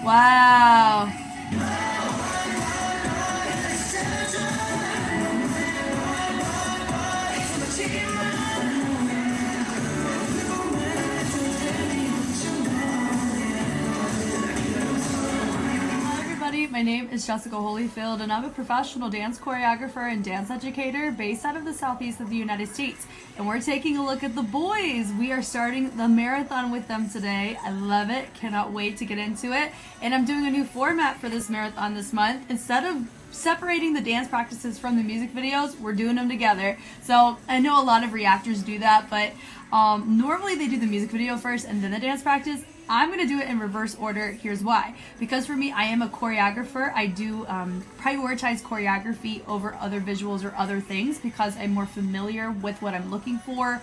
Wow. My name is Jessica Holyfield, and I'm a professional dance choreographer and dance educator based out of the southeast of the United States. And we're taking a look at the Boyz. We are starting the marathon with them today. I love it. Cannot wait to get into it. And I'm doing a new format for this marathon this month. Instead of separating the dance practices from the music videos, we're doing them together. So I know a lot of reactors do that, but normally they do the music video first and then the dance practice. I'm going to do it in reverse order. Here's why. Because for me, I am a choreographer. I do prioritize choreography over other visuals or other things because I'm more familiar with what I'm looking for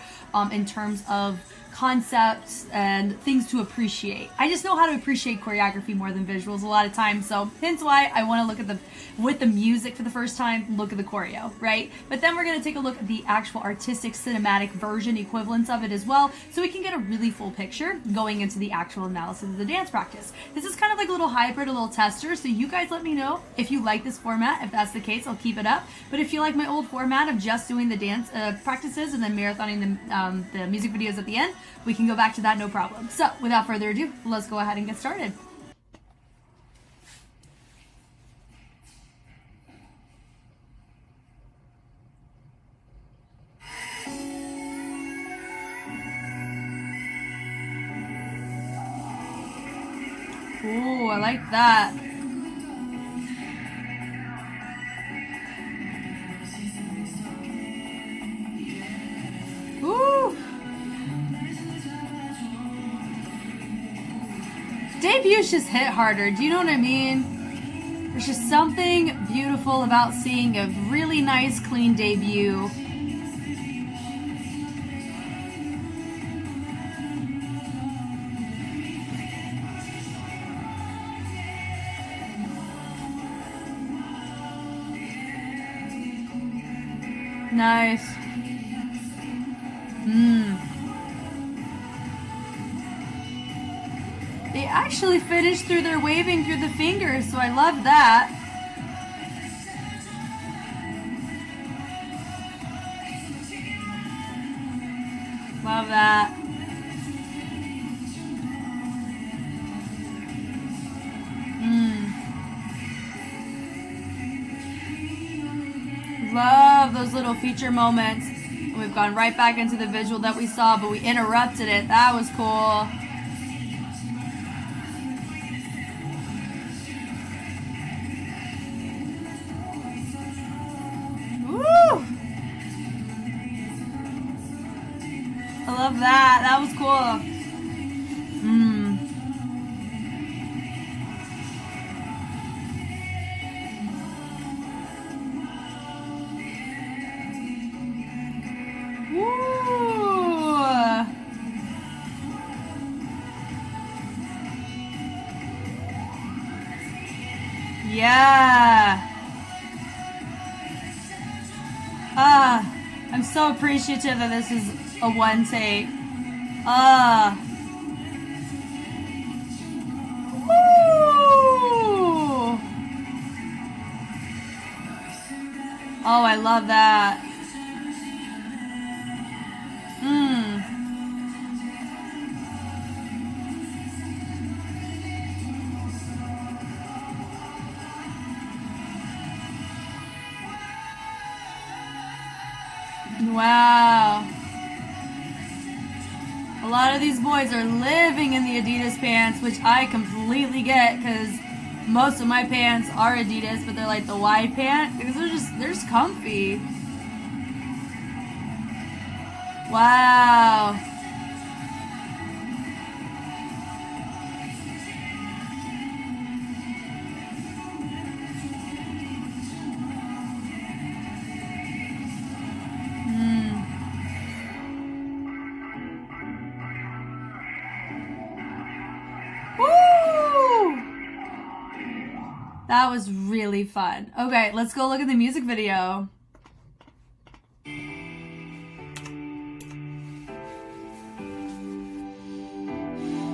in terms of concepts and things to appreciate. I just know how to appreciate choreography more than visuals a lot of times, so hence why I want to look at with the music for the first time, look at the choreo, right? But then we're going to take a look at the actual artistic cinematic version equivalents of it as well, so we can get a really full picture going into the actual analysis of the dance practice. This is kind of like a little hybrid, a little tester, so you guys let me know if you like this format. If that's the case, I'll keep it up. But if you like my old format of just doing the dance practices and then marathoning the music videos at the end, we can go back to that, no problem. So without further ado, let's go ahead and get started. Ooh, I like that. Ooh. Debuts just hit harder, do you know what I mean? There's just something beautiful about seeing a really nice, clean debut. Nice. They actually finished through their waving through the fingers, so I love that. Love that. Love those little feature moments. We've gone right back into the visual that we saw, but we interrupted it. That was cool. Woo! I love that. That was cool. Yeah. I'm so appreciative that this is a one take. Woo. Oh, I love that. Wow. A lot of these boys are living in the Adidas pants, which I completely get because most of my pants are Adidas, but they're like the wide pant because they're just comfy. Wow. That was really fun. Okay, let's go look at the music video.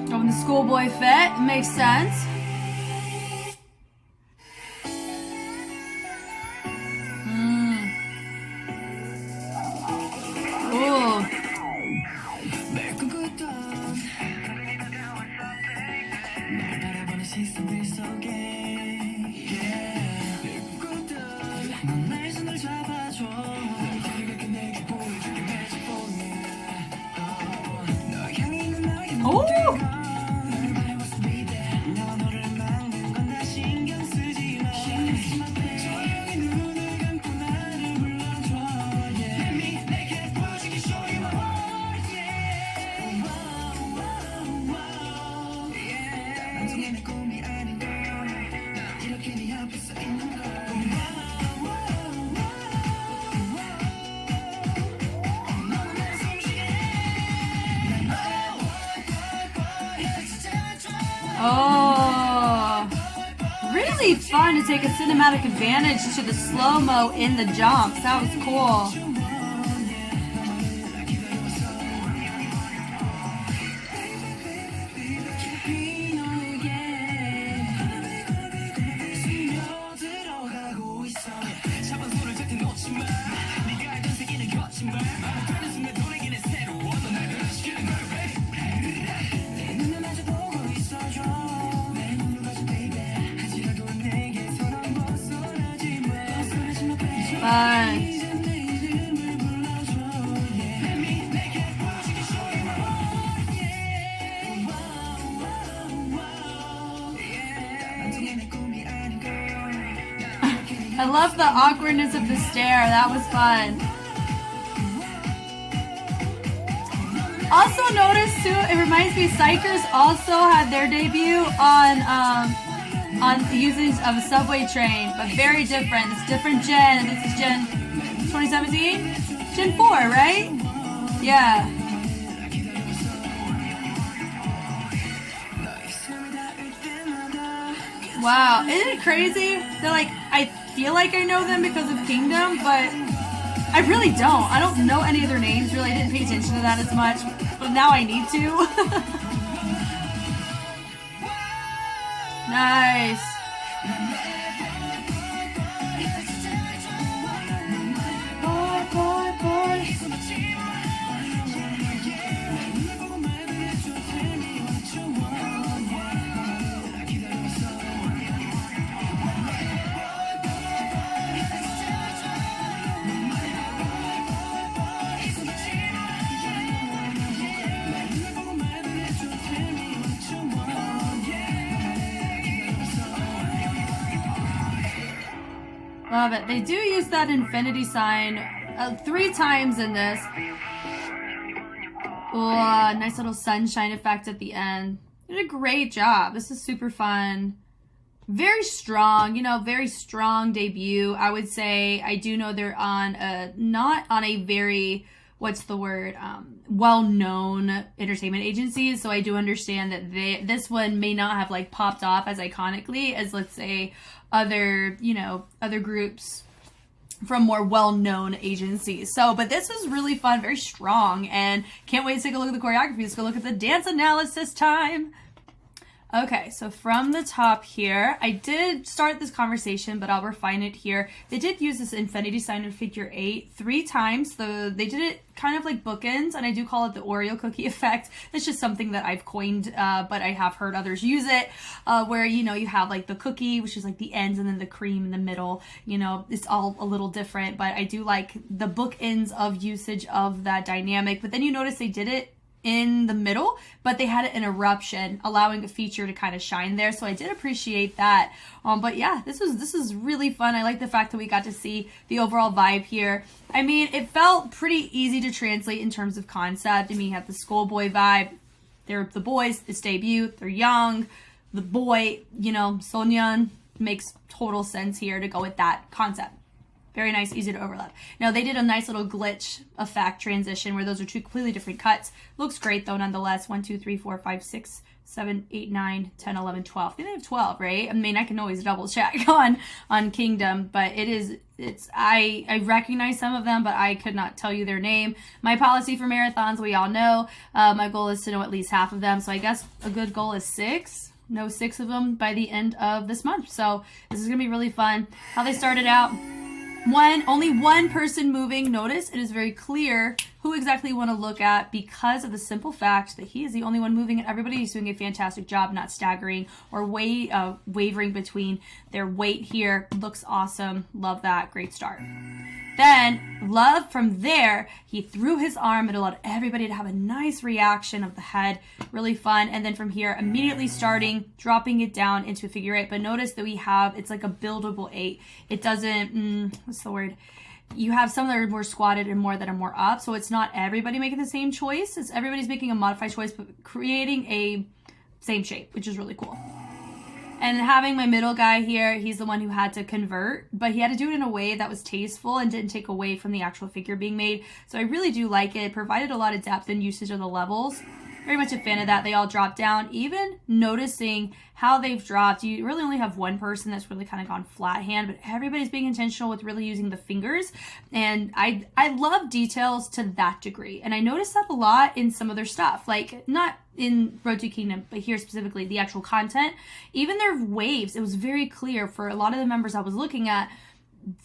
Going the schoolboy fit, it makes sense. Oh! Oh, really fun to take a cinematic advantage to the slow-mo in the jumps. That was cool. Fun. I love the awkwardness of the stare. That was fun. Also notice too, it reminds me Psychers also had their debut on the usage of a subway train, but very different. It's different gen. This is Gen 2017? Gen 4, right? Yeah. Wow, isn't it crazy? They're like, I feel like I know them because of Kingdom, but I really don't. I don't know any of their names, really. I didn't pay attention to that as much, but now I need to. Nice. Boy, boy, boy. Love it. They do use that infinity sign 3 times in this. Oh, nice little sunshine effect at the end. They did a great job. This is super fun. Very strong, very strong debut. I would say I do know they're on not on a very, well-known entertainment agency. So I do understand that this one may not have like popped off as iconically as, let's say, other groups from more well-known agencies. But this was really fun, very strong, and can't wait to take a look at the choreography. Let's go look at the dance analysis time. Okay, so from the top here, I did start this conversation, but I'll refine it here. They did use this infinity sign in figure 8 3 times. They did it kind of like bookends, and I do call it the Oreo cookie effect. It's just something that I've coined, but I have heard others use it, where, you have like the cookie, which is like the ends, and then the cream in the middle. It's all a little different, but I do like the bookends of usage of that dynamic. But then you notice they did it in the middle, but they had an eruption, allowing a feature to kind of shine there. So I did appreciate that. But yeah, this is really fun. I like the fact that we got to see the overall vibe here. I mean, it felt pretty easy to translate in terms of concept. I mean, you have the schoolboy vibe. They're the boys, it's debut, they're young. The boy, Sonyeon, makes total sense here to go with that concept. Very nice, easy to overlap. Now, they did a nice little glitch effect transition where those are 2 completely different cuts. Looks great, though, nonetheless. 1, 2, 3, 4, 5, 6, 7, 8, 9, 10, 11, 12. I think they have 12, right? I mean, I can always double check on Kingdom, but I recognize some of them, but I could not tell you their name. My policy for marathons, we all know. My goal is to know at least half of them, so I guess a good goal is 6. Know 6 of them by the end of this month. So this is going to be really fun. How they started out. only one person moving. Notice it is very clear who exactly you want to look at because of the simple fact that he is the only one moving and everybody is doing a fantastic job, not staggering or wavering between their weight here. Looks awesome. Love that. Great start. Then, love from there, he threw his arm. It allowed everybody to have a nice reaction of the head. Really fun. And then from here, immediately dropping it down into a figure 8. But notice that it's like a buildable 8. It doesn't, what's the word? You have some that are more squatted and more that are more up. So it's not everybody making the same choice. It's everybody's making a modified choice, but creating a same shape, which is really cool. And having my middle guy here, he's the one who had to convert, but he had to do it in a way that was tasteful and didn't take away from the actual figure being made. So I really do like it. It provided a lot of depth and usage of the levels. Very much a fan of that. They all drop down. Even noticing how they've dropped, you really only have one person that's really kind of gone flat hand, but everybody's being intentional with really using the fingers. And I love details to that degree. And I noticed that a lot in some of their stuff, like not in Road to Kingdom, but here specifically, the actual content. Even their waves, it was very clear for a lot of the members I was looking at,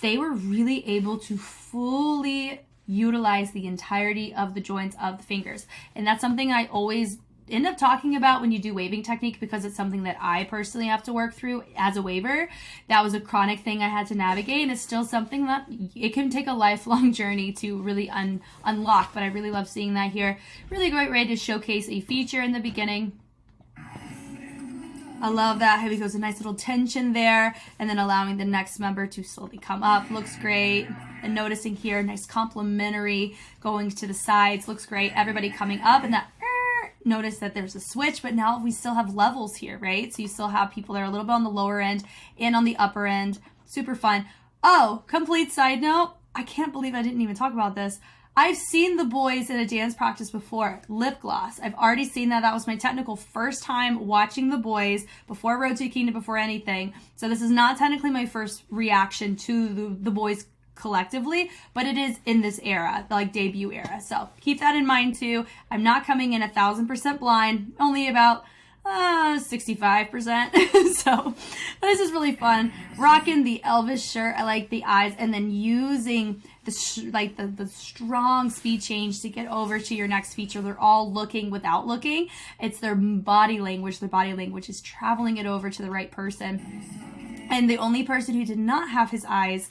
they were really able to fully utilize the entirety of the joints of the fingers. And that's something I always end up talking about when you do waving technique, because it's something that I personally have to work through as a waver. That was a chronic thing I had to navigate, and it's still something that it can take a lifelong journey to really unlock, but I really love seeing that here. Really great way to showcase a feature in the beginning. I love that, how he goes a nice little tension there, and then allowing the next member to slowly come up. Looks great. And noticing here, nice complementary going to the sides. Looks great. Everybody coming up, and that notice that there's a switch, but now we still have levels here, right? So you still have people that are a little bit on the lower end and on the upper end. Super fun. Oh, complete side note, I can't believe I didn't even talk about this. I've seen the Boyz in a dance practice before. Lip gloss. I've already seen that. That was my technical first time watching the Boyz before Road to Kingdom, before anything. So this is not technically my first reaction to the Boyz collectively, but it is in this era, the like debut era. So keep that in mind too. I'm not coming in 1000% blind, only about 65%. So this is really fun. Rocking the Elvis shirt. I like the eyes, and then using the strong speed change to get over to your next feature. They're all looking without looking. It's their body language. Their body language is traveling it over to the right person. And the only person who did not have his eyes,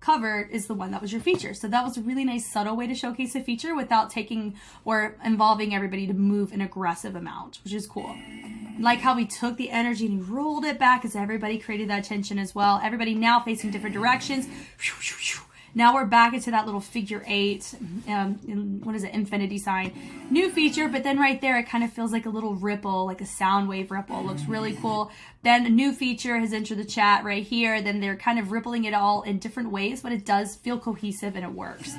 covered is the one that was your feature. So that was a really nice subtle way to showcase a feature without taking or involving everybody to move an aggressive amount, which is cool. Like how we took the energy and rolled it back as everybody created that tension as well. Everybody now facing different directions. Now we're back into that little figure 8, infinity sign. New feature, but then right there, it kind of feels like a little ripple, like a sound wave ripple. Looks really cool. Then a new feature has entered the chat right here. Then they're kind of rippling it all in different ways, but it does feel cohesive and it works.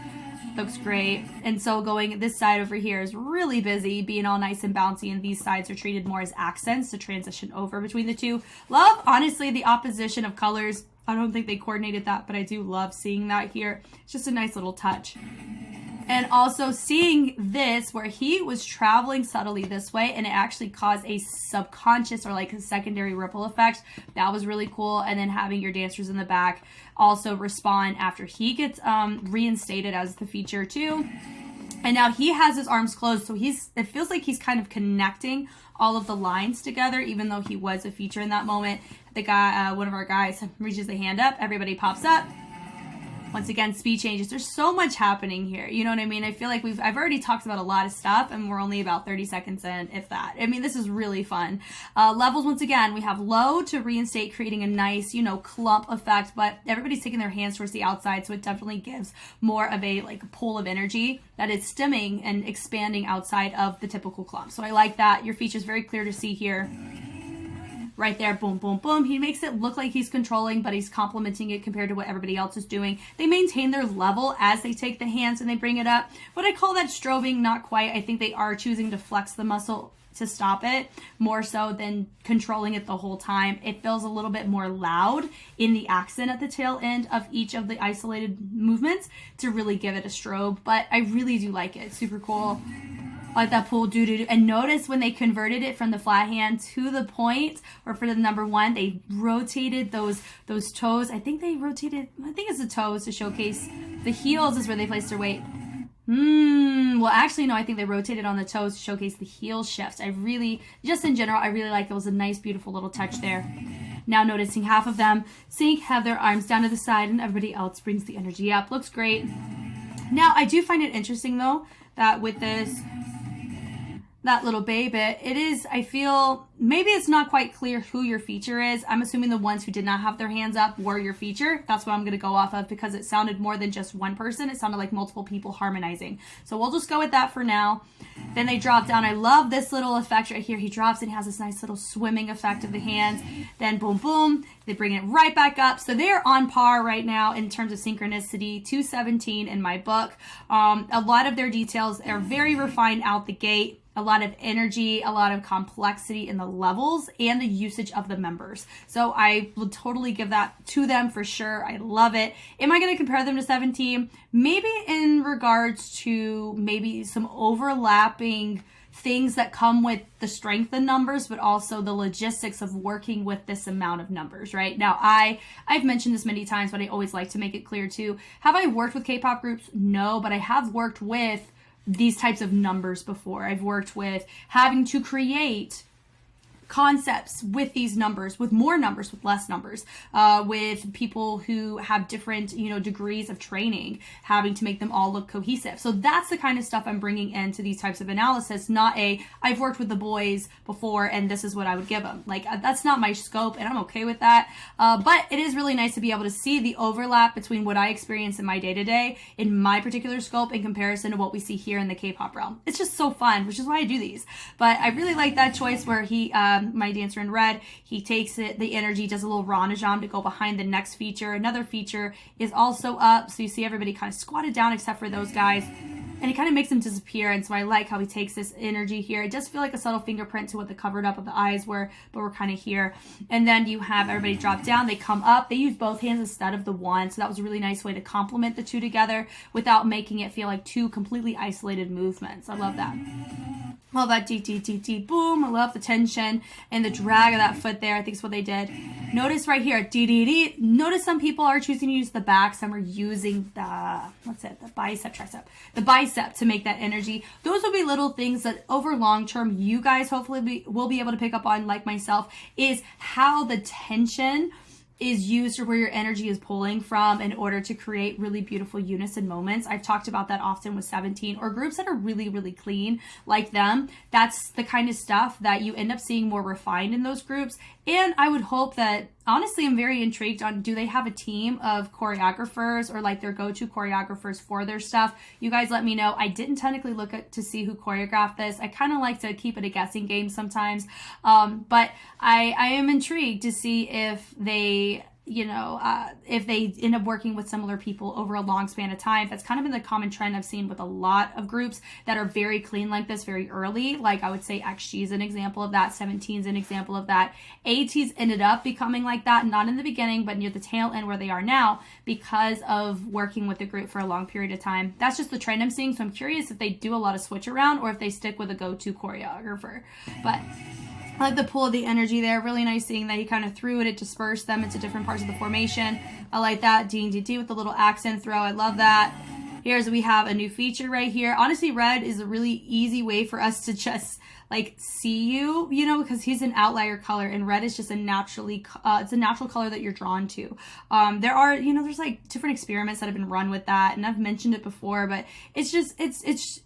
Looks great. And so going this side over here is really busy, being all nice and bouncy, and these sides are treated more as accents to transition over between the two. Love, honestly, the opposition of colors. I don't think they coordinated that, but I do love seeing that here. It's just a nice little touch. And also seeing this where he was traveling subtly this way and it actually caused a subconscious or like a secondary ripple effect. That was really cool. And then having your dancers in the back also respond after he gets reinstated as the feature too. And now he has his arms closed, so it feels like he's kind of connecting all of the lines together, even though he was a feature in that moment. The guy, one of our guys reaches the hand up, everybody pops up. Once again, speed changes. There's so much happening here. You know what I mean? I feel like I've already talked about a lot of stuff and we're only about 30 seconds in, if that. I mean, this is really fun. Levels, once again, we have low to reinstate, creating a nice, clump effect, but everybody's taking their hands towards the outside, so it definitely gives more of a pull of energy that is stemming and expanding outside of the typical clump. So I like that. Your feature is very clear to see here. Right there, boom, boom, boom. He makes it look like he's controlling, but he's complementing it compared to what everybody else is doing. They maintain their level as they take the hands and they bring it up. Would I call that strobing? Not quite. I think they are choosing to flex the muscle to stop it more so than controlling it the whole time. It feels a little bit more loud in the accent at the tail end of each of the isolated movements to really give it a strobe, but I really do like it. It's super cool. like that pull, do. And notice when they converted it from the flat hand to the point, or for the number 1, they rotated those toes. I think it's the toes to showcase the heels is where they placed their weight. Well, actually, no, I think they rotated on the toes to showcase the heel shifts. Just in general, I really like it. It was a nice, beautiful little touch there. Now noticing half of them sink, have their arms down to the side, and everybody else brings the energy up. Looks great. Now, I do find it interesting, though, that with that little baby, it is, I feel, maybe it's not quite clear who your feature is. I'm assuming the ones who did not have their hands up were your feature. That's what I'm going to go off of, because it sounded more than just one person. It sounded like multiple people harmonizing. So we'll just go with that for now. Then they drop down. I love this little effect right here. He drops and he has this nice little swimming effect of the hands. Then boom, boom. They bring it right back up. So they're on par right now in terms of synchronicity, 217 in my book. A lot of their details are very refined out the gate. A lot of energy, a lot of complexity in the levels, and the usage of the members. So I will totally give that to them for sure. I love it. Am I going to compare them to 17? Maybe in regards to maybe some overlapping things that come with the strength in numbers, but also the logistics of working with this amount of numbers, right? Now, I've mentioned this many times, but I always like to make it clear too. Have I worked with K-pop groups? No, but I have worked with these types of numbers before. I've worked with having to create concepts with these numbers, with more numbers, with less numbers, with people who have different, degrees of training, having to make them all look cohesive. So that's the kind of stuff I'm bringing into these types of analysis, not I've worked with the Boyz before and this is what I would give them. Like, that's not my scope, and I'm okay with that. But it is really nice to be able to see the overlap between what I experience in my day-to-day, in my particular scope, in comparison to what we see here in the K-pop realm. It's just so fun, which is why I do these. But I really like that choice where he, my dancer in red, he takes the energy, does a little ranajam to go behind the next feature. Another feature is also up, so you see everybody kind of squatted down except for those guys, and he kind of makes them disappear. And so I like how he takes this energy here. It does feel like a subtle fingerprint to what the covered up of the eyes were, but we're kind of here. And then you have everybody drop down, they come up, they use both hands instead of the one, so that was a really nice way to complement the two together without making it feel like two completely isolated movements. I love that. Love that deep, boom. I love the tension and the drag of that foot there. I think is what they did. Notice right here, notice some people are choosing to use the back. Some are using the bicep, tricep. The bicep to make that energy. Those will be little things that over long term, you guys hopefully will be able to pick up on, like myself, is how the tension is used, or where your energy is pulling from, in order to create really beautiful unison moments. I've talked about that often with 17 or groups that are really, really clean like them. That's the kind of stuff that you end up seeing more refined in those groups. And I would hope that, honestly, I'm very intrigued on, do they have a team of choreographers or like their go-to choreographers for their stuff? You guys let me know. I didn't technically look at to see who choreographed this. I kind of like to keep it a guessing game sometimes. But I am intrigued to see if they, if they end up working with similar people over a long span of time. That's kind of been the common trend I've seen with a lot of groups that are very clean like this very early. Like I would say XG is an example of that. 17 is an example of that. AT's ended up becoming like that, not in the beginning, but near the tail end where they are now, because of working with the group for a long period of time. That's just the trend I'm seeing. So I'm curious if they do a lot of switch around or if they stick with a go-to choreographer. But I like the pull of the energy there. Really nice seeing that he kind of threw it. It dispersed them into different parts of the formation. I like that. D with the little accent throw. I love that. We have a new feature right here. Honestly, red is a really easy way for us to just like see you, because he's an outlier color, and red is just a naturally, it's a natural color that you're drawn to. There are, there's like different experiments that have been run with that, and I've mentioned it before, but it's just, it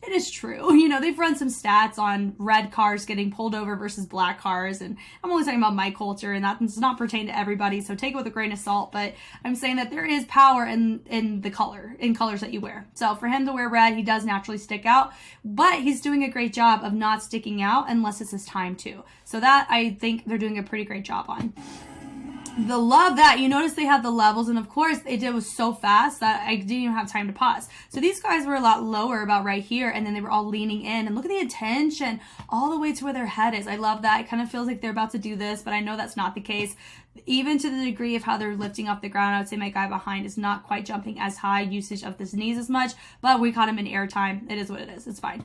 is true. They've run some stats on red cars getting pulled over versus black cars, and I'm only talking about my culture, and that does not pertain to everybody, so take it with a grain of salt, but I'm saying that there is power in the color, in colors that you wear. So for him to wear red, he does naturally stick out, but he's doing a great job of not sticking out unless it's his time to. So that I think they're doing a pretty great job on. The love that you notice they had the levels, and of course it was so fast that I didn't even have time to pause. So these guys were a lot lower, about right here, and then they were all leaning in, and look at the attention all the way to where their head is. I love that. It kind of feels like they're about to do this, but I know that's not the case. Even to the degree of how they're lifting off the ground, I would say my guy behind is not quite jumping as high, usage of his knees as much, but we caught him in air time. It is what it is. It's fine.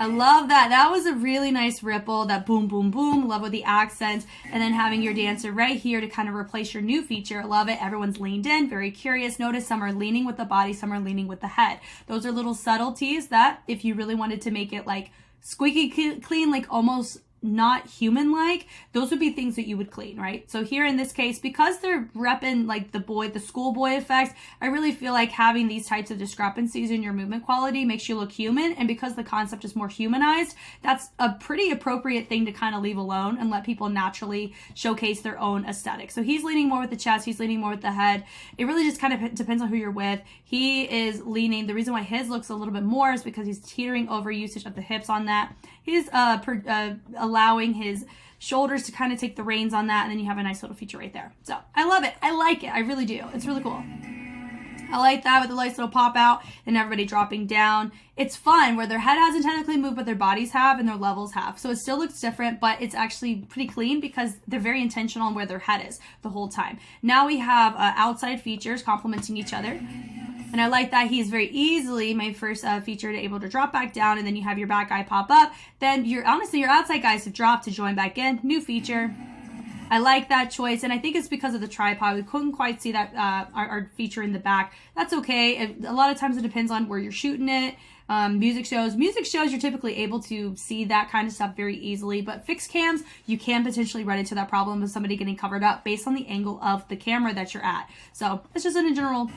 I love that. That was a really nice ripple, that boom, boom, boom. Love with the accent. And then having your dancer right here to kind of replace your new feature. Love it. Everyone's leaned in, very curious. Notice some are leaning with the body, some are leaning with the head. Those are little subtleties that if you really wanted to make it like squeaky clean, like almost not human-like, those would be things that you would clean, right? So here in this case, because they're repping like the schoolboy effect, I really feel like having these types of discrepancies in your movement quality makes you look human. And because the concept is more humanized, that's a pretty appropriate thing to kind of leave alone and let people naturally showcase their own aesthetic. So he's leaning more with the chest, he's leaning more with the head. It really just kind of depends on who you're with. He is leaning. The reason why his looks a little bit more is because he's teetering over usage of the hips on that. He's allowing his shoulders to kind of take the reins on that, and then you have a nice little feature right there. So I love it. I like it. I really do. It's really cool. I like that with the nice little pop out and everybody dropping down. It's fun where their head hasn't technically moved, but their bodies have and their levels have. So it still looks different, but it's actually pretty clean because they're very intentional on where their head is the whole time. Now we have outside features complementing each other. And I like that he's very easily, my first feature, to able to drop back down, and then you have your back eye pop up. Then honestly, your outside guys have dropped to join back in. New feature. I like that choice, and I think it's because of the tripod. We couldn't quite see that our feature in the back. That's okay. A lot of times it depends on where you're shooting it. Music shows, you're typically able to see that kind of stuff very easily, but fixed cams, you can potentially run into that problem of somebody getting covered up based on the angle of the camera that you're at. So it's just in a general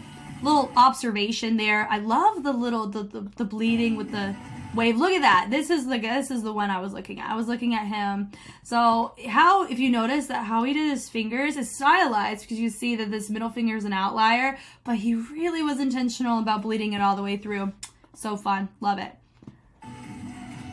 little observation there. I love the little the bleeding with the wave. Look at that. This is the one I was looking at. I was looking at him. So if you notice that how he did his fingers is stylized, because you see that this middle finger is an outlier, but he really was intentional about bleeding it all the way through. So fun. Love it.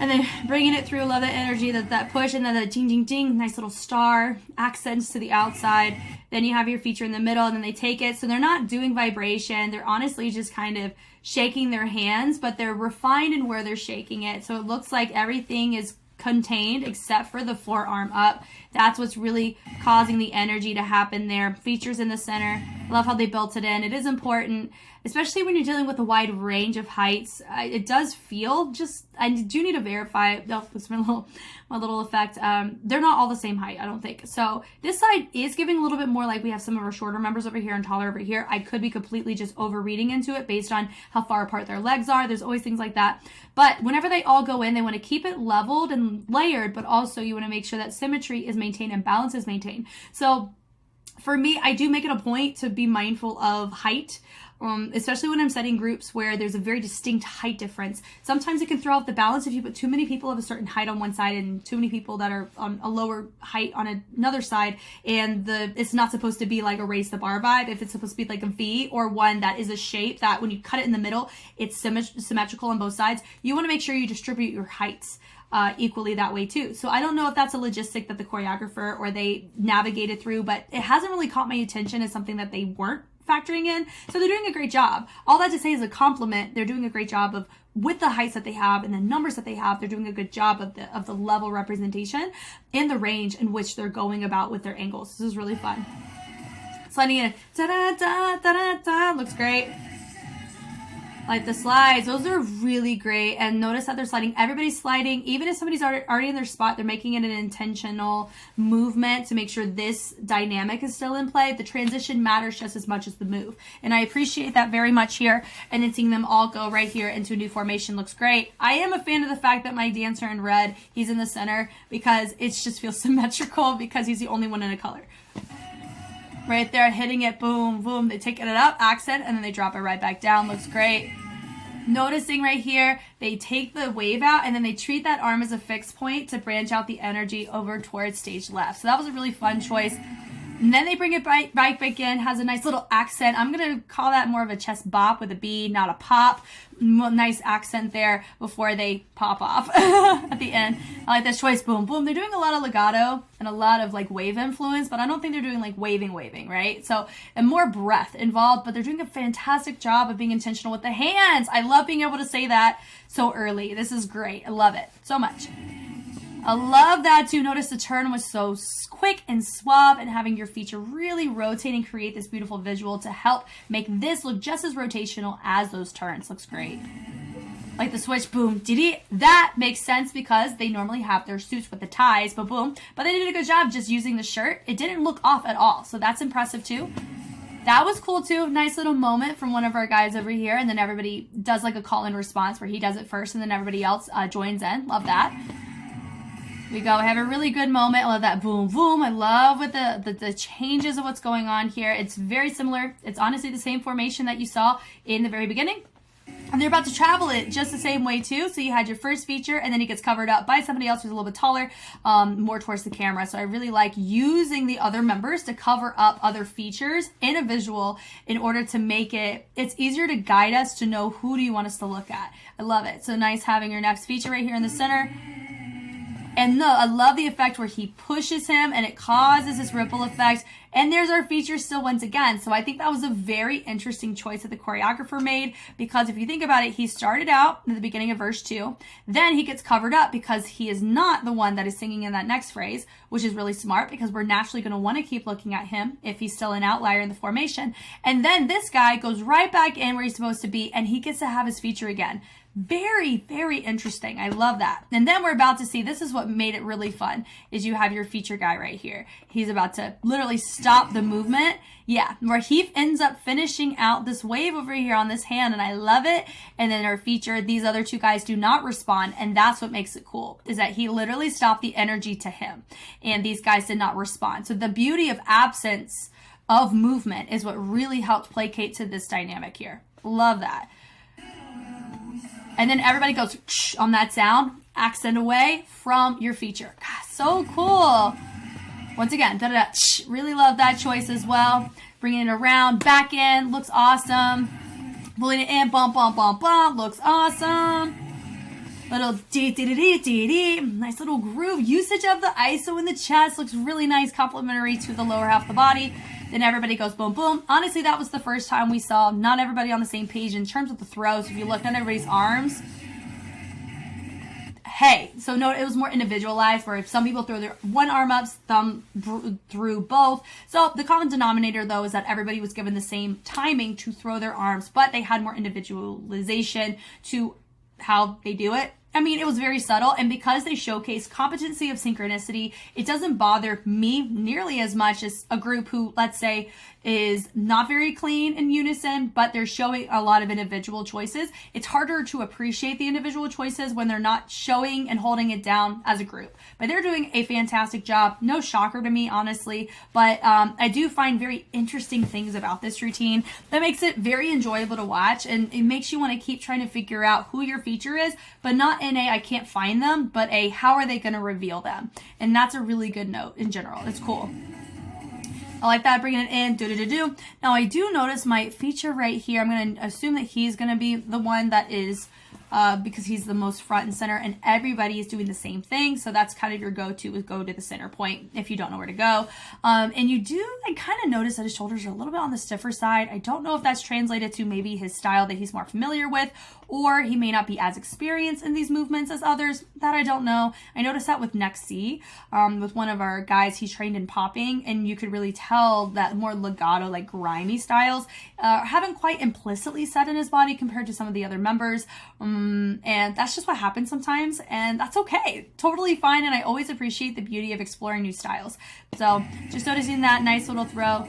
And then bringing it through, love that energy, that push, and then the ding, ding, ding, nice little star, accents to the outside. Then you have your feature in the middle, and then they take it. So they're not doing vibration. They're honestly just kind of shaking their hands, but they're refined in where they're shaking it. So it looks like everything is contained except for the forearm up. That's what's really causing the energy to happen there. Features in the center. Love how they built it in. It is important, especially when you're dealing with a wide range of heights. It does feel just, I do need to verify, that's my little effect. They're not all the same height, I don't think. So this side is giving a little bit more like we have some of our shorter members over here and taller over here. I could be completely just overreading into it based on how far apart their legs are. There's always things like that. But whenever they all go in, they want to keep it leveled and layered, but also you want to make sure that symmetry is maintained and balance is maintained. So for me, I do make it a point to be mindful of height, especially when I'm setting groups where there's a very distinct height difference. Sometimes it can throw off the balance if you put too many people of a certain height on one side and too many people that are on a lower height on another side, and it's not supposed to be like a raise the bar vibe. If it's supposed to be like a V or one that is a shape that when you cut it in the middle, it's symmetrical on both sides, you want to make sure you distribute your heights equally that way too. So I don't know if that's a logistic that the choreographer or they navigated through, but it hasn't really caught my attention as something that they weren't factoring in. So they're doing a great job. All that to say is a compliment. They're doing a great job of, with the heights that they have and the numbers that they have, they're doing a good job of the level representation and the range in which they're going about with their angles. This is really fun. Sliding in, da-da-da-da-da-da, looks great. Like the slides, those are really great. And notice that they're sliding. Everybody's sliding. Even if somebody's already in their spot, they're making it an intentional movement to make sure this dynamic is still in play. The transition matters just as much as the move. And I appreciate that very much here. And then seeing them all go right here into a new formation looks great. I am a fan of the fact that my dancer in red, he's in the center, because it just feels symmetrical because he's the only one in a color. Right there, hitting it, boom, boom. They take it up, accent, and then they drop it right back down. Looks great. Noticing right here, they take the wave out, and then they treat that arm as a fixed point to branch out the energy over towards stage left. So that was a really fun choice. And then they bring it right back in, has a nice little accent. I'm going to call that more of a chest bop with a B, not a pop. Nice accent there before they pop off at the end. I like this choice, boom, boom. They're doing a lot of legato and a lot of like wave influence, but I don't think they're doing like waving, right? So, and more breath involved, but they're doing a fantastic job of being intentional with the hands. I love being able to say that so early. This is great. I love it so much. I love that too. Notice the turn was so quick and suave, and having your feature really rotate and create this beautiful visual to help make this look just as rotational as those turns. Looks great. like the switch, boom, dee. That makes sense because they normally have their suits with the ties, but boom. But they did a good job just using the shirt. It didn't look off at all, so that's impressive too. That was cool too. Nice little moment from one of our guys over here, and then everybody does like a call and response where he does it first and then everybody else joins in. Love that. We go, have a really good moment. I love that boom, boom. I love with the changes of what's going on here. It's very similar. It's honestly the same formation that you saw in the very beginning. And they're about to travel it just the same way too. So you had your first feature and then he gets covered up by somebody else who's a little bit taller, more towards the camera. So I really like using the other members to cover up other features in a visual in order to make it's easier to guide us to know who do you want us to look at. I love it. So nice having your next feature right here in the center. And no, I love the effect where he pushes him and it causes this ripple effect. And there's our feature still once again. So I think that was a very interesting choice that the choreographer made, because if you think about it, he started out in the beginning of verse 2. Then he gets covered up because he is not the one that is singing in that next phrase, which is really smart because we're naturally going to want to keep looking at him if he's still an outlier in the formation. And then this guy goes right back in where he's supposed to be and he gets to have his feature again. Very, very interesting. I love that. And then we're about to see, this is what made it really fun, is you have your feature guy right here. He's about to literally stop the movement. Yeah, where he ends up finishing out this wave over here on this hand, and I love it. And then our feature, these other two guys do not respond, and that's what makes it cool, is that he literally stopped the energy to him, and these guys did not respond. So the beauty of absence of movement is what really helped placate to this dynamic here. Love that. And then everybody goes on that sound, accent away from your feature. God, so cool. Once again, really love that choice as well. Bringing it around, back in, looks awesome. Pulling it in, bump, bump, bump, bump, looks awesome. Little dee-dee-dee-dee-dee. Nice little groove. Usage of the ISO in the chest looks really nice, complementary to the lower half of the body. Then everybody goes boom, boom. Honestly, that was the first time we saw not everybody on the same page in terms of the throws. If you look at everybody's arms, hey, so no, it was more individualized where if some people throw their one arm up, some threw both. So the common denominator though is that everybody was given the same timing to throw their arms, but they had more individualization to how they do it. I mean, it was very subtle, and because they showcase competency of synchronicity, it doesn't bother me nearly as much as a group who, let's say, is not very clean in unison, but they're showing a lot of individual choices. It's harder to appreciate the individual choices when they're not showing and holding it down as a group. But they're doing a fantastic job. No shocker to me, honestly, but I do find very interesting things about this routine that makes it very enjoyable to watch, and it makes you want to keep trying to figure out who your feature is, but not in a I can't find them, but a how are they going to reveal them. And that's a really good note in general. It's cool. I like that, bringing it in, do-do-do-do. Now, I do notice my feature right here. I'm going to assume that he's going to be the one that is, because he's the most front and center, and everybody is doing the same thing. So that's kind of your go-to, is go to the center point if you don't know where to go. And you do, I kind of notice that his shoulders are a little bit on the stiffer side. I don't know if that's translated to maybe his style that he's more familiar with, or he may not be as experienced in these movements as others. That I don't know. I noticed that with Next C, with one of our guys, he's trained in popping, and you could really tell that more legato, like grimy styles, haven't quite implicitly set in his body compared to some of the other members. And that's just what happens sometimes, and that's okay. Totally fine, and I always appreciate the beauty of exploring new styles. So just noticing that nice little throw.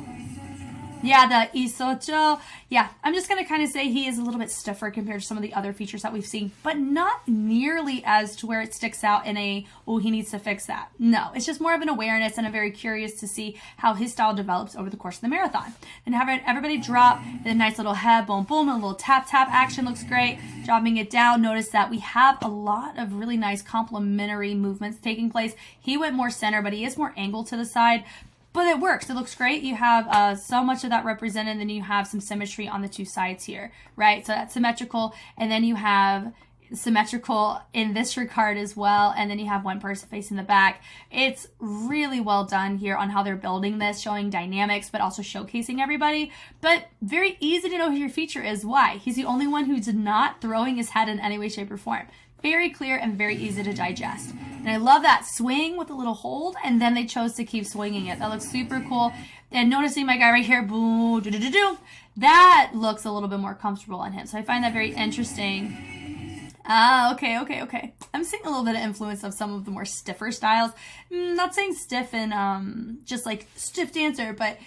Yeah, the isocho. Yeah, I'm just going to kind of say he is a little bit stiffer compared to some of the other features that we've seen, but not nearly as to where it sticks out in a, oh, he needs to fix that. No, it's just more of an awareness, and I'm very curious to see how his style develops over the course of the marathon. And having everybody drop, and a nice little head, boom, boom, and a little tap, tap action looks great. Dropping it down, notice that we have a lot of really nice complementary movements taking place. He went more center, but he is more angled to the side. But it works. It looks great. You have so much of that represented, and then you have some symmetry on the two sides here, right? So that's symmetrical, and then you have symmetrical in this regard as well, and then you have one person facing the back. It's really well done here on how they're building this, showing dynamics, but also showcasing everybody. But very easy to know who your feature is. Why? He's the only one who's not throwing his head in any way, shape, or form. Very clear and very easy to digest. And I love that swing with a little hold, and then they chose to keep swinging it. That looks super cool. And noticing my guy right here, boo, do, do, do, do, that looks a little bit more comfortable on him. So I find that very interesting. Ah, okay, okay, okay. I'm seeing a little bit of influence of some of the more stiffer styles. Not saying stiff and just like stiff dancer, but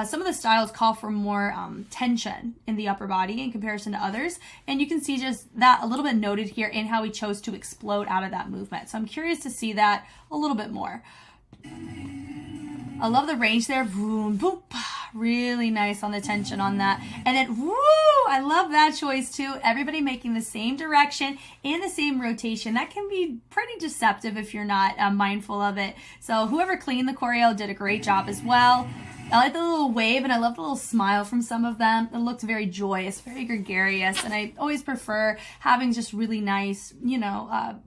some of the styles call for more tension in the upper body in comparison to others. And you can see just that a little bit noted here in how he chose to explode out of that movement. So I'm curious to see that a little bit more. I love the range there. Boom, boom. Really nice on the tension on that. And then, woo! I love that choice too. Everybody making the same direction and the same rotation. That can be pretty deceptive if you're not mindful of it. So whoever cleaned the choreo did a great job as well. I like the little wave, and I love the little smile from some of them. It looked very joyous, very gregarious, and I always prefer having just really nice,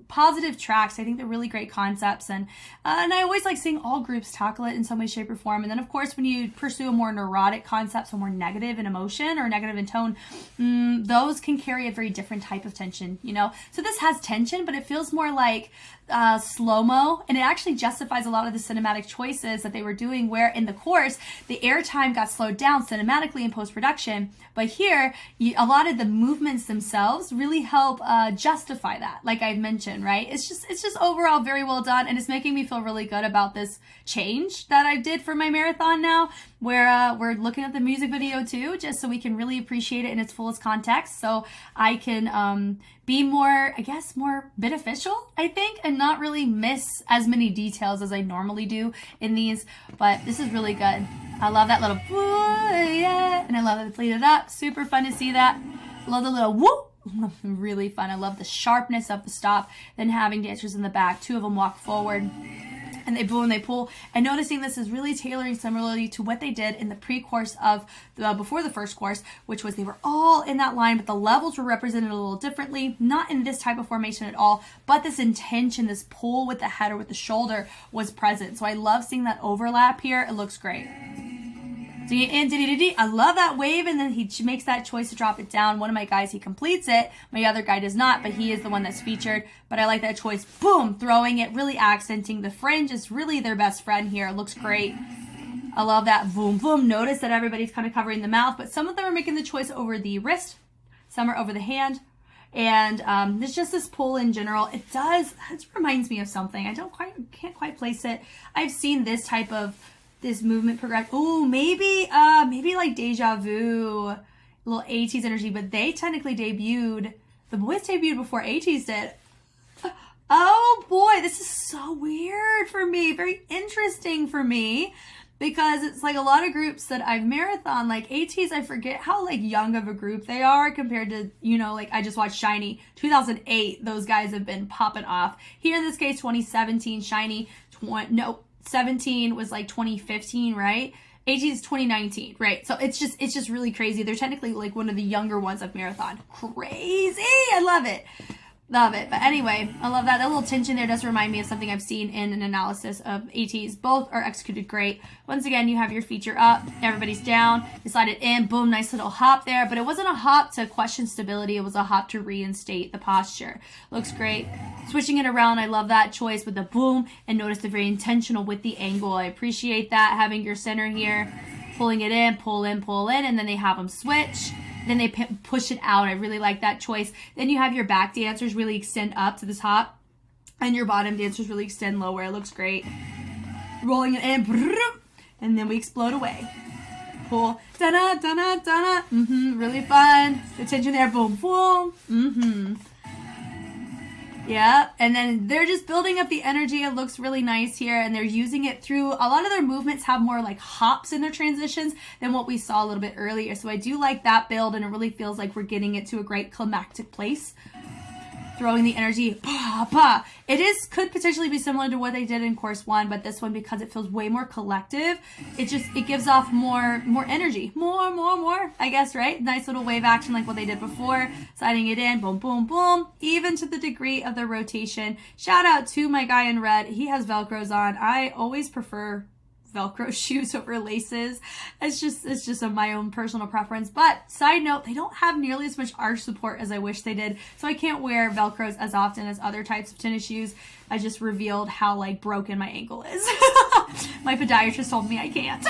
positive tracks. I think they're really great concepts, and I always like seeing all groups tackle it in some way, shape, or form. And then, of course, when you pursue a more neurotic concept, so more negative in emotion or negative in tone, those can carry a very different type of tension, So this has tension, but it feels more like slow-mo, and it actually justifies a lot of the cinematic choices that they were doing, where in the course the airtime got slowed down cinematically in post-production, but here a lot of the movements themselves really help justify that, like I mentioned, right? It's just overall very well done, and it's making me feel really good about this change that I did for my marathon now, where we're looking at the music video too, just so we can really appreciate it in its fullest context, so I can be more, I guess, more beneficial, I think, and not really miss as many details as I normally do in these. But this is really good. I love that little yeah, and I love that they played it up. Super fun to see that. Love the little whoop. Really fun. I love the sharpness of the stop. Then having dancers in the back, 2 of them walk forward. And they boom, they pull. And noticing this is really tailoring similarly to what they did in the pre-course of before the first course, which was they were all in that line, but the levels were represented a little differently. Not in this type of formation at all, but this intention, this pull with the head or with the shoulder was present. So I love seeing that overlap here. It looks great. So I love that wave, and then he makes that choice to drop it down. One of my guys, he completes it. My other guy does not, but he is the one that's featured. But I like that choice. Boom, throwing it, really accenting. The fringe is really their best friend here. It looks great. I love that. Boom, boom. Notice that everybody's kind of covering the mouth, but some of them are making the choice over the wrist. Some are over the hand. And there's just this pull in general. It reminds me of something. I can't quite place it. I've seen this type of movement progress. Oh, maybe like Deja Vu, a little ATEEZ energy, but they technically debuted. The Boyz debuted before ATEEZ did. Oh boy, this is so weird for me. Very interesting for me, because it's like a lot of groups that I've marathon, like ATEEZ, I forget how like young of a group they are compared to, like I just watched SHINee 2008. Those guys have been popping off. Here in this case, 2017, SHINee 17 was like 2015, right? ATEEZ is 2019, right? So it's just really crazy. They're technically like one of the younger ones of marathon. Crazy! I love it. Love it. But anyway, I love that. That little tension there does remind me of something I've seen in an analysis of ATEEZ. Both are executed great. Once again, you have your feature up. Everybody's down. You slide it in. Boom. Nice little hop there. But it wasn't a hop to question stability. It was a hop to reinstate the posture. Looks great. Switching it around. I love that choice with the boom. And notice they're very intentional with the angle. I appreciate that. Having your center here. Pulling it in. Pull in. Pull in. And then they have them switch. Then they push it out. I really like that choice. Then you have your back dancers really extend up to the top, and your bottom dancers really extend lower. It looks great. Rolling it in, and then we explode away. Pull, da-da, da-da, da-da. Really fun. The tension there, boom, boom. Yeah, and then they're just building up the energy. It looks really nice here, and they're using it through, a lot of their movements have more like hops in their transitions than what we saw a little bit earlier. So I do like that build, and it really feels like we're getting it to a great climactic place. Throwing the energy, pa, pa. Could potentially be similar to what they did in course 1, but this one, because it feels way more collective, it gives off more energy. More, I guess, right? Nice little wave action like what they did before. Sliding it in, boom, boom, boom. Even to the degree of the rotation. Shout out to my guy in red. He has Velcros on. I always prefer Velcro shoes over laces. It's just my own personal preference. But side note, they don't have nearly as much arch support as I wish they did. So I can't wear Velcros as often as other types of tennis shoes. I just revealed how like broken my ankle is. My podiatrist told me I can't.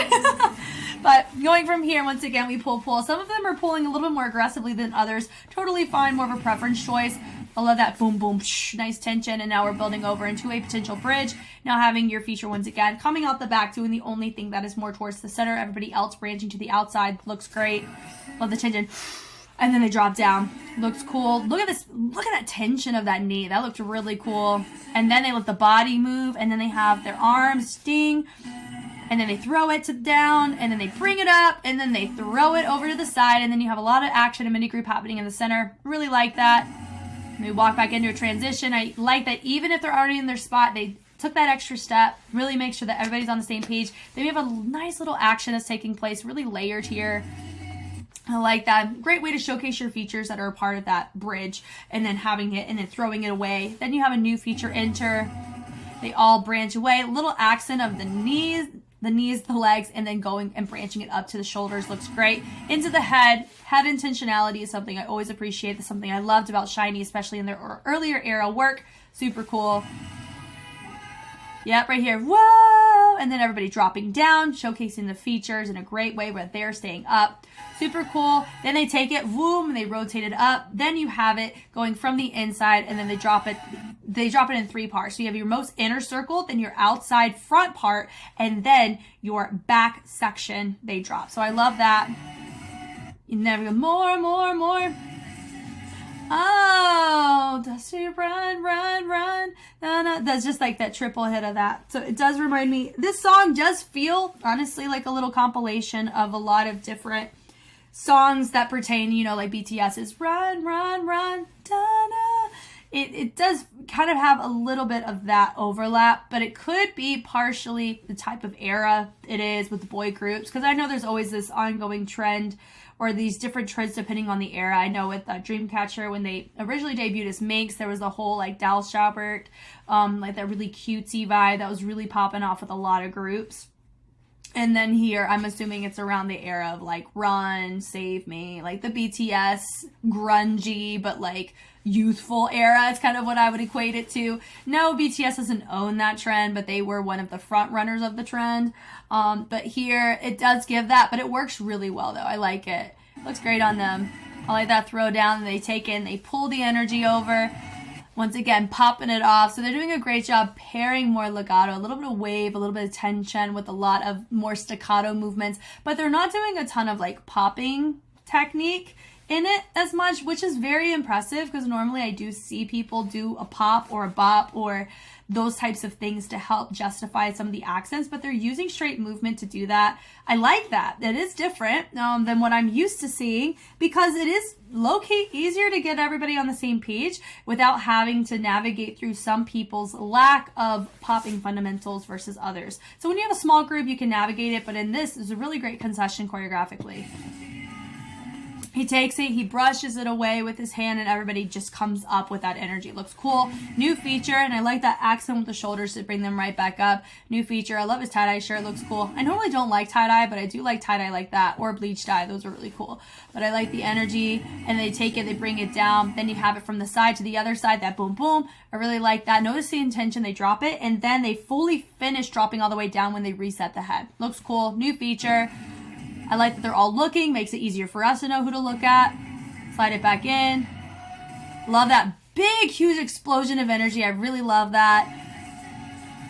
But going from here, once again, we pull. Some of them are pulling a little bit more aggressively than others. Totally fine, more of a preference choice. I love that boom, boom, psh, nice tension. And now we're building over into a potential bridge. Now having your feature once again coming out the back, doing the only thing that is more towards the center. Everybody else branching to the outside. Looks great. Love the tension. And then they drop down. Looks cool. Look at this. Look at that tension of that knee. That looked really cool. And then they let the body move. And then they have their arms ding. And then they throw it down. And then they bring it up. And then they throw it over to the side. And then you have a lot of action and mini group happening in the center. Really like that. And we walk back into a transition. I like that even if they're already in their spot, they took that extra step. Really make sure that everybody's on the same page. Then we have a nice little action that's taking place. Really layered here. I like that. Great way to showcase your features that are a part of that bridge and then having it and then throwing it away. Then you have a new feature enter. They all branch away. Little accent of the knees, the legs, and then going and branching it up to the shoulders. Looks great. Into the head. Head intentionality is something I always appreciate. That's something I loved about SHINee, especially in their earlier era work. Super cool. Yep, right here. Whoa! And then everybody dropping down, showcasing the features in a great way where they're staying up. Super cool. Then they take it, boom, and they rotate it up. Then you have it going from the inside, and then they drop it. They drop it in 3 parts. So you have your most inner circle, then your outside front part, and then your back section they drop. So I love that. And then we go more. Oh, Dusty, run. No. That's just like that triple hit of that. So it does remind me, this song does feel, honestly, like a little compilation of a lot of different songs that pertain, you know, like BTS's run, da-na. It does kind of have a little bit of that overlap, but it could be partially the type of era it is with the boy groups, because I know there's always this ongoing trend or these different trends depending on the era. I know with Dreamcatcher, when they originally debuted as Minx, there was the whole like Dal Schaubert, like that really cutesy vibe that was really popping off with a lot of groups. And then here, I'm assuming it's around the era of like Run, Save Me, like the BTS grungy, but like youthful era. It's kind of what I would equate it to. No, BTS doesn't own that trend, but they were one of the front runners of the trend. But here, it does give that, but it works really well though. I like it. Looks great on them. I like that throw down, and they take it and they pull the energy over. Once again, popping it off. So they're doing a great job pairing more legato, a little bit of wave, a little bit of tension with a lot of more staccato movements, but they're not doing a ton of like popping technique in it as much, which is very impressive because normally I do see people do a pop or a bop or those types of things to help justify some of the accents, but they're using straight movement to do that. I like that. It is different than what I'm used to seeing because it is low-key easier to get everybody on the same page without having to navigate through some people's lack of popping fundamentals versus others. So when you have a small group, you can navigate it, but in this is a really great concession choreographically. He takes it, he brushes it away with his hand, and everybody just comes up with that energy. It looks cool. New feature, and I like that accent with the shoulders to bring them right back up. New feature. I love his tie-dye shirt. It looks cool. I normally don't like tie-dye, but I do like tie-dye like that, or bleach dye. Those are really cool. But I like the energy, and they take it, they bring it down. Then you have it from the side to the other side, that boom, boom. I really like that. Notice the intention. They drop it, and then they fully finish dropping all the way down when they reset the head. Looks cool. New feature. I like that they're all looking, makes it easier for us to know who to look at. Slide it back in. Love that big, huge explosion of energy. I really love that.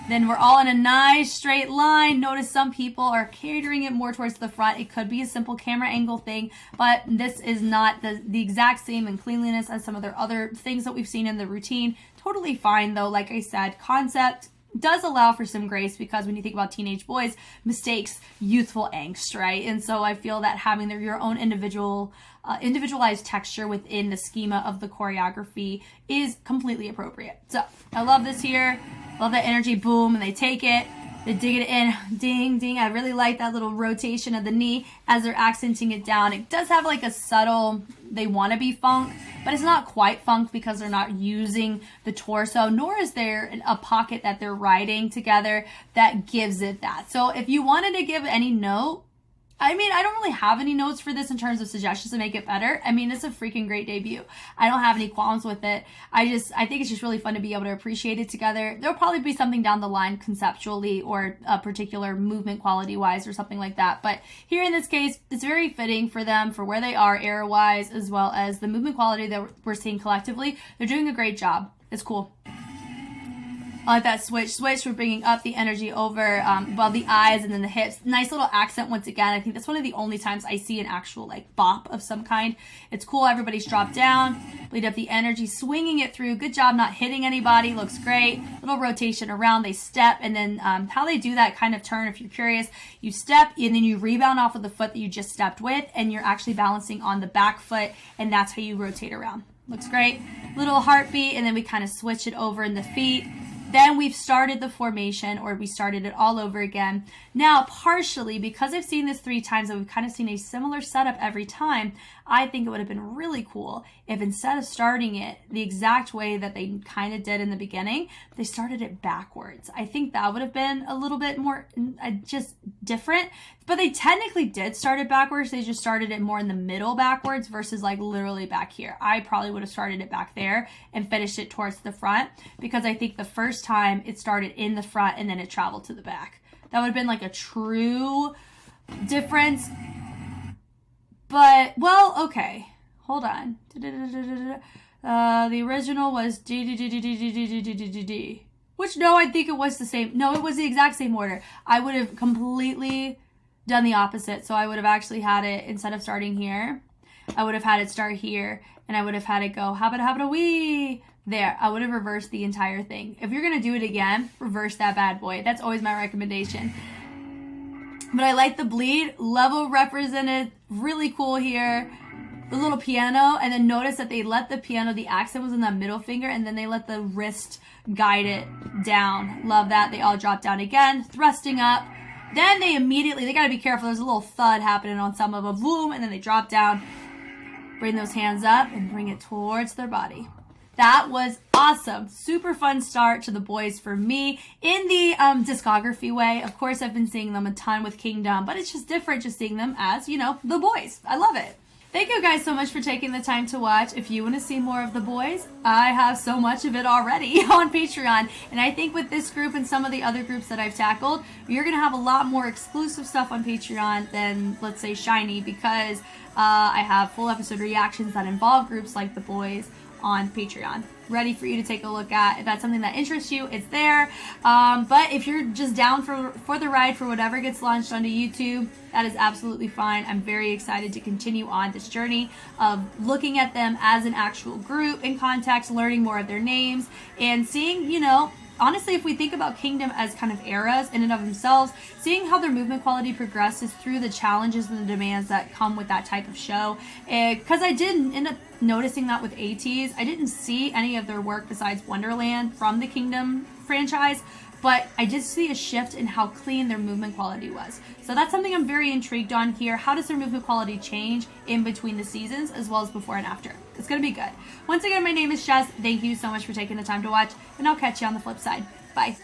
Then we're all in a nice straight line. Notice some people are catering it more towards the front. It could be a simple camera angle thing, but this is not the exact same in cleanliness as some of their other things that we've seen in the routine. Totally fine though, like I said, concept does allow for some grace because when you think about teenage boys, mistakes, youthful angst, right? And so I feel that having your own individualized texture within the schema of the choreography is completely appropriate. So I love this here. Love that energy, boom, and they take it. They dig it in, ding, ding. I really like that little rotation of the knee as they're accenting it down. It does have like a subtle, they want to be funk, but it's not quite funk because they're not using the torso, nor is there a pocket that they're riding together that gives it that. So if you wanted to give any note, I mean, I don't really have any notes for this in terms of suggestions to make it better. I mean, it's a freaking great debut. I don't have any qualms with it. I think it's just really fun to be able to appreciate it together. There'll probably be something down the line conceptually or a particular movement quality wise or something like that. But here in this case, it's very fitting for them for where they are era wise, as well as the movement quality that we're seeing collectively. They're doing a great job. It's cool. I like that switch. We're bringing up the energy over above the eyes and then the hips. Nice little accent once again. I think that's one of the only times I see an actual like bop of some kind. It's cool. Everybody's dropped down. Lead up the energy, swinging it through. Good job not hitting anybody. Looks great. Little rotation around. They step, and then how they do that kind of turn, if you're curious, you step and then you rebound off of the foot that you just stepped with, and you're actually balancing on the back foot, and that's how you rotate around. Looks great. Little heartbeat, and then we kind of switch it over in the feet. Then we've started the formation, or we started it all over again. Now, partially, because I've seen this 3 times and we've kind of seen a similar setup every time, I think it would have been really cool if instead of starting it the exact way that they kind of did in the beginning, they started it backwards. I think that would have been a little bit more just different. But they technically did start it backwards. They just started it more in the middle backwards versus like literally back here. I probably would have started it back there and finished it towards the front, because I think the first time it started in the front and then it traveled to the back. That would have been like a true difference. But, well, okay. Hold on. The original was D. Which, no, I think it was the same. No, it was the exact same order. I would have completely done the opposite. So I would have actually had it, instead of starting here, I would have had it start here, and I would have had it go habba wee there. I would have reversed the entire thing. If you're going to do it again, reverse that bad boy. That's always my recommendation. But I like the bleed, level represented, really cool here. The little piano, and then notice that they let the piano, the accent was in the middle finger, and then they let the wrist guide it down. Love that. They all drop down again, thrusting up. Then they got to be careful. There's a little thud happening on some of them. Boom, and then they drop down. Bring those hands up and bring it towards their body. That was awesome. Super fun start to the Boyz for me in the discography way. Of course, I've been seeing them a ton with Kingdom, but it's just different just seeing them as, you know, the Boyz. I love it. Thank you guys so much for taking the time to watch. If you want to see more of the Boyz, I have so much of it already on Patreon. And I think with this group and some of the other groups that I've tackled, you're going to have a lot more exclusive stuff on Patreon than, let's say, Shiny, because I have full episode reactions that involve groups like the Boyz on Patreon, ready for you to take a look at. If that's something that interests you, it's there. But if you're just down for the ride for whatever gets launched onto YouTube, that is absolutely fine. I'm very excited to continue on this journey of looking at them as an actual group in context, learning more of their names, and seeing, you know, honestly, if we think about Kingdom as kind of eras in and of themselves, seeing how their movement quality progresses through the challenges and the demands that come with that type of show. Because I didn't end up noticing that with ATEEZ. I didn't see any of their work besides Wonderland from the Kingdom franchise, but I did see a shift in how clean their movement quality was. So that's something I'm very intrigued on here. How does their movement quality change in between the seasons, as well as before and after? It's going to be good. Once again, my name is Jess. Thank you so much for taking the time to watch, and I'll catch you on the flip side. Bye.